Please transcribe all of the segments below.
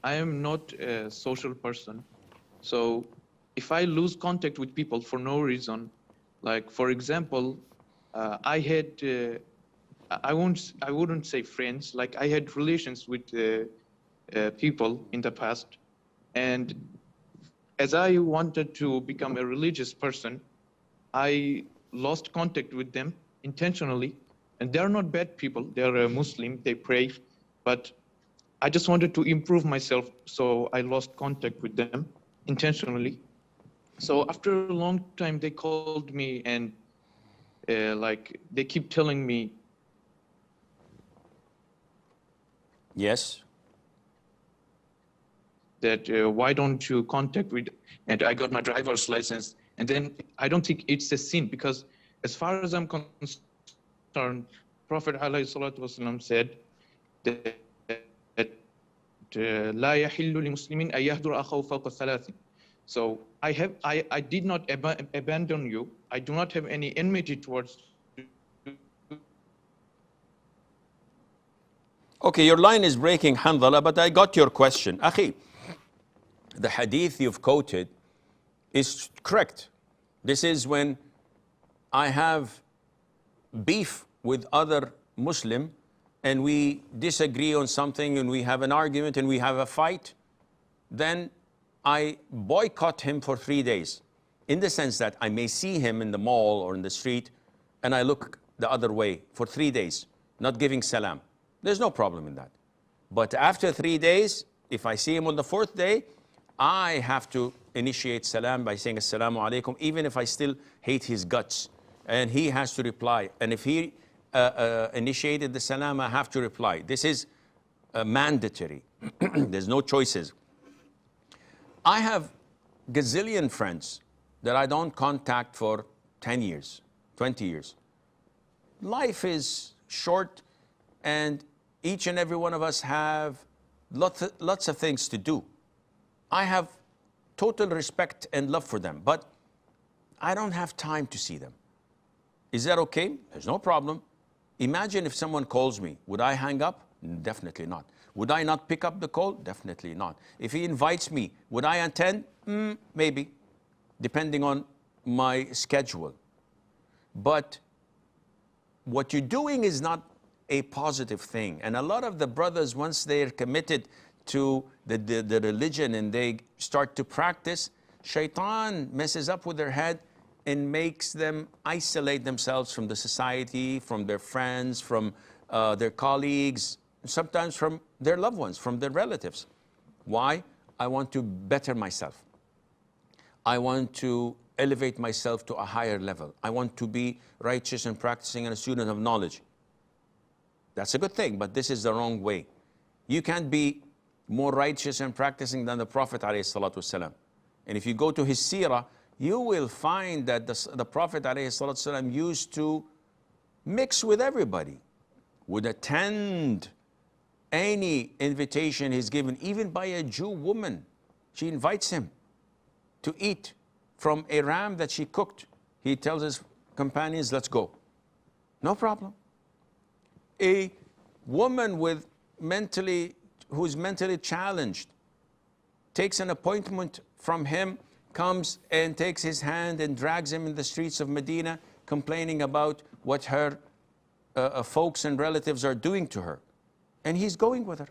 I am not a social person. So if I lose contact with people for no reason, like for example, I had, I wouldn't say friends, like I had relations with people in the past. And as I wanted to become a religious person, I lost contact with them intentionally. And they're not bad people. They're Muslim, they pray. But I just wanted to improve myself, so I lost contact with them intentionally. So after a long time, they called me and like they keep telling me. Yes. That why don't you contact with, and I got my driver's license. And then I don't think it's a sin, because as far as I'm concerned, Prophet ﷺ said that لا يحل لمسلم أن يهجر أخاه فوق ثلاث. So I did not abandon you. I do not have any enmity towards you. Okay, your line is breaking, Hanzala, but I got your question. Akhi, the hadith you've quoted is correct. This is when I have beef with other Muslim and we disagree on something and we have an argument and we have a fight, then I boycott him for 3 days. In the sense that I may see him in the mall or in the street and I look the other way for 3 days, not giving salam. There's no problem in that. But after 3 days, if I see him on the 4th day, I have to initiate salam by saying assalamu alaikum, even if I still hate his guts. And he has to reply. And if he initiated the salam, I have to reply. This is mandatory. There's no choices. I have gazillion friends that I don't contact for 10 years, 20 years. Life is short and each and every one of us have lots of things to do. I have total respect and love for them, but I don't have time to see them. Is that okay? There's no problem. Imagine if someone calls me, would I hang up? Definitely not. Would I not pick up the call? Definitely not. If he invites me, would I attend? Maybe, depending on my schedule. But what you're doing is not a positive thing. And a lot of the brothers, once they're committed to the religion and they start to practice, shaitan messes up with their head and makes them isolate themselves from the society, from their friends, from their colleagues, sometimes from their loved ones, from their relatives. Why? I want to better myself. I want to elevate myself to a higher level. I want to be righteous and practicing and a student of knowledge. That's a good thing, but this is the wrong way. You can't be more righteous and practicing than the Prophet ﷺ. And if you go to his seerah, you will find that the Prophet ﷺ used to mix with everybody, would attend any invitation he's given, even by a Jew woman. She invites him to eat from a ram that she cooked. He tells his companions, let's go. No problem. A woman who's mentally challenged takes an appointment from him, comes and takes his hand and drags him in the streets of Medina, complaining about what her folks and relatives are doing to her. And he's going with her.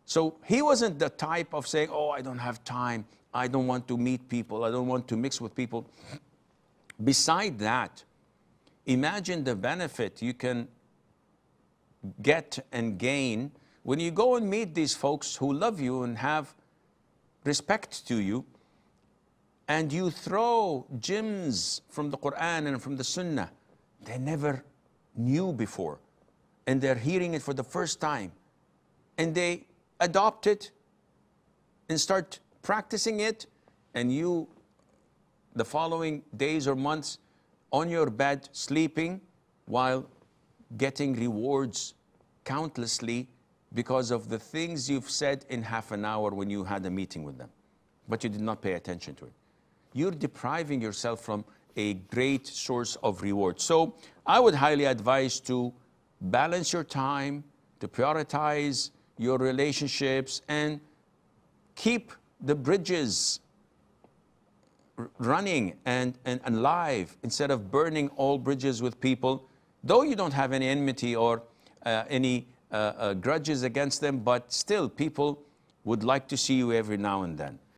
So he wasn't the type of saying, oh, I don't have time. I don't want to meet people. I don't want to mix with people. Beside that, imagine the benefit you can get and gain when you go and meet these folks who love you and have respect to you, and you throw gems from the Quran and from the Sunnah they never knew before, and they're hearing it for the first time, and they adopt it and start practicing it, and you, the following days or months, on your bed, sleeping, while getting rewards countlessly because of the things you've said in half an hour when you had a meeting with them, but you did not pay attention to it. You're depriving yourself from a great source of reward. So I would highly advise to balance your time, to prioritize your relationships, and keep the bridges running and alive instead of burning all bridges with people, though you don't have any enmity or any grudges against them, but still people would like to see you every now and then.